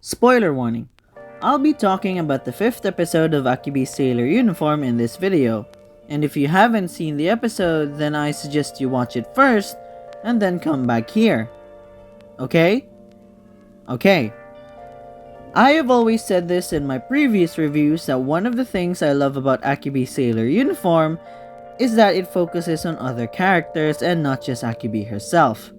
Spoiler warning. I'll be talking about the 5th episode of Akebi's Sailor Uniform in this video. And if you haven't seen the episode, then I suggest you watch it first and then come back here. Okay? Okay. I have always said this in my previous reviews that one of the things I love about Akebi's Sailor Uniform is that it focuses on other characters and not just Akebi herself.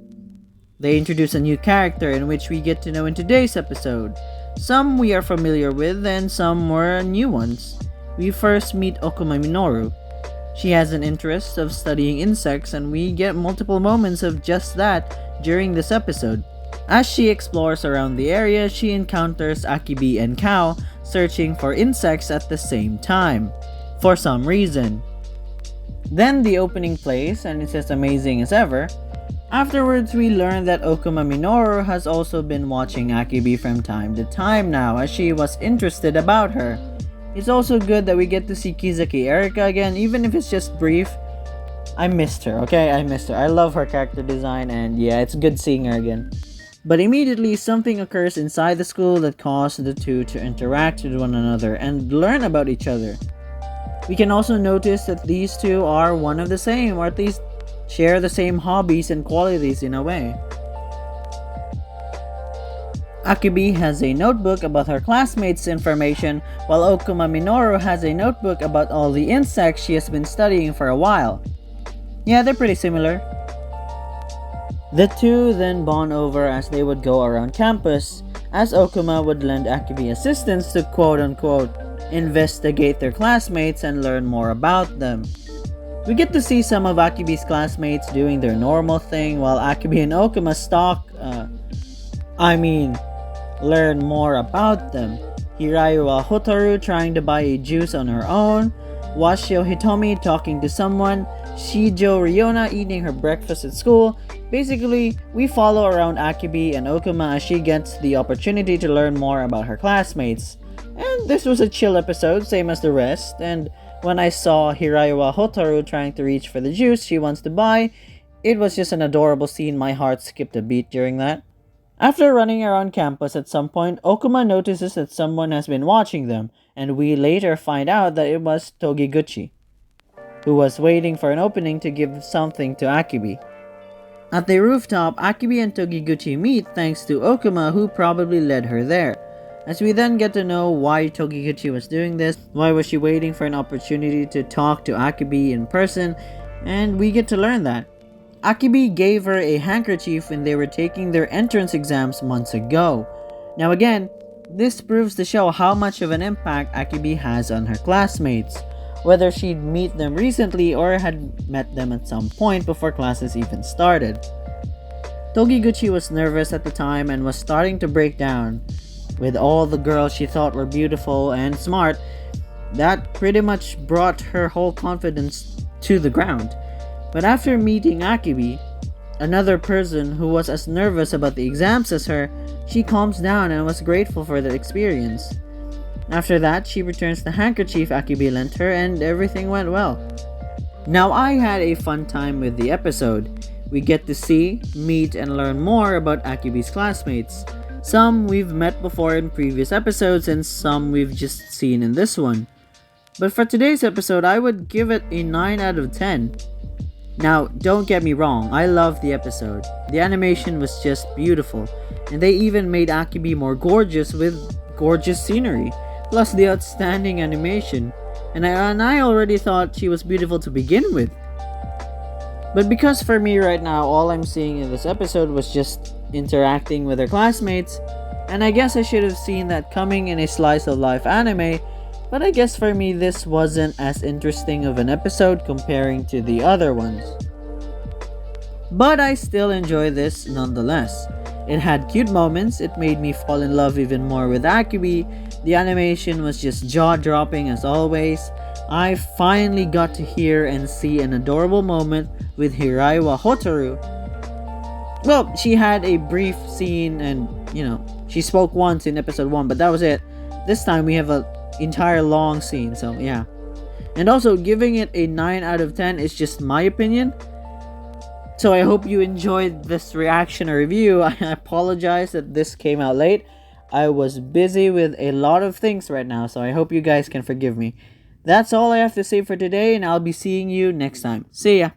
They introduce a new character in which we get to know in today's episode. Some we are familiar with and some were new ones. We first meet Okuma Minoru. She has an interest of studying insects and we get multiple moments of just that during this episode. As she explores around the area, she encounters Akebi and Kao searching for insects at the same time, for some reason. Then the opening plays and it's as amazing as ever. Afterwards, we learn that Okuma Minoru has also been watching Akebi from time to time now as she was interested about her. It's also good that we get to see Kizaki Erika again, even if it's just brief. I missed her, okay? I missed her. I love her character design and yeah, it's good seeing her again. But immediately, something occurs inside the school that causes the two to interact with one another and learn about each other. We can also notice that these two are one of the same, or at least share the same hobbies and qualities in a way. Akebi has a notebook about her classmates' information, while Okuma Minoru has a notebook about all the insects she has been studying for a while. Yeah, they're pretty similar. The two then bond over as they would go around campus, as Okuma would lend Akebi assistance to quote-unquote investigate their classmates and learn more about them. We get to see some of Akebi's classmates doing their normal thing while Akebi and Okuma learn more about them. Hiraiwa Hotaru trying to buy a juice on her own, Washio Hitomi talking to someone, Shijo Ryona eating her breakfast at school. Basically, we follow around Akebi and Okuma as she gets the opportunity to learn more about her classmates. And this was a chill episode, same as the rest, and when I saw Hiraiwa Hotaru trying to reach for the juice she wants to buy, it was just an adorable scene. My heart skipped a beat during that. After running around campus at some point, Okuma notices that someone has been watching them, and we later find out that it was Togiguchi, who was waiting for an opening to give something to Akebi. At the rooftop, Akebi and Togiguchi meet thanks to Okuma, who probably led her there. As we then get to know why Togiguchi was doing this, why was she waiting for an opportunity to talk to Akebi in person, and we get to learn that. Akebi gave her a handkerchief when they were taking their entrance exams months ago. Now again, this proves to show how much of an impact Akebi has on her classmates, whether she'd meet them recently or had met them at some point before classes even started. Togiguchi was nervous at the time and was starting to break down. With all the girls she thought were beautiful and smart, that pretty much brought her whole confidence to the ground. But after meeting Akebi, another person who was as nervous about the exams as her, she calms down and was grateful for the experience. After that, she returns the handkerchief Akebi lent her and everything went well. Now I had a fun time with the episode. We get to see, meet, and learn more about Akebi's classmates. Some we've met before in previous episodes and some we've just seen in this one. But for today's episode, I would give it a 9 out of 10. Now, don't get me wrong, I love the episode. The animation was just beautiful, and they even made Akebi more gorgeous with gorgeous scenery, plus the outstanding animation. And I already thought she was beautiful to begin with. But because for me right now, all I'm seeing in this episode was just interacting with her classmates, and I guess I should have seen that coming in a slice of life anime, but I guess for me this wasn't as interesting of an episode comparing to the other ones. But I still enjoy this nonetheless. It had cute moments, it made me fall in love even more with Akebi, the animation was just jaw-dropping as always. I finally got to hear and see an adorable moment with Hiraiwa Hotaru. Well, she had a brief scene and, she spoke once in episode 1, but that was it. This time we have an entire long scene, so yeah. And also, giving it a 9 out of 10 is just my opinion. So I hope you enjoyed this reaction or review. I apologize that this came out late. I was busy with a lot of things right now, so I hope you guys can forgive me. That's all I have to say for today, and I'll be seeing you next time. See ya!